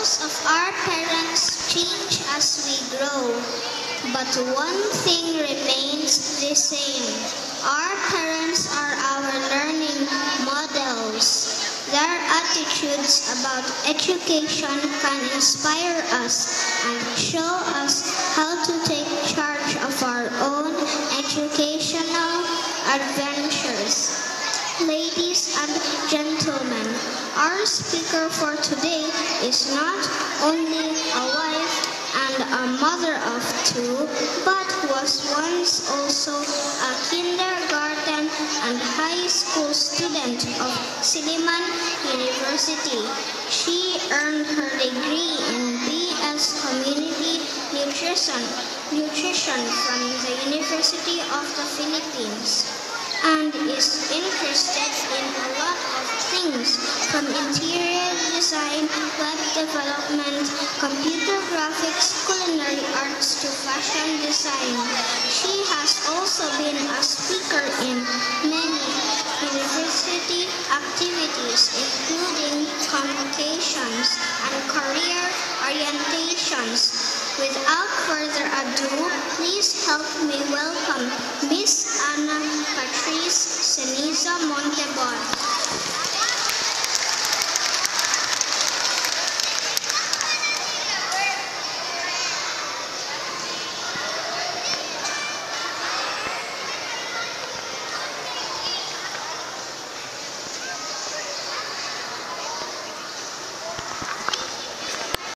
roles of our parents change as we grow, but one thing remains the same. Our parents are our learning models. Their attitudes about education can inspire us and show us how to take charge of our own educational adventures. Ladies and gentlemen, our speaker for today is not only a wife and a mother of two, but was once also a kindergarten and high school student of Silliman University. She earned her degree in BS Community Nutrition from the University of the Philippines, and is interested in a lot of things from interior design, web development, computer graphics, culinary arts to fashion design. She has also been a speaker in many university activities, including convocations and career orientations. Without further ado, please help me welcome Miss Ana Patrice Ceniza Montebor.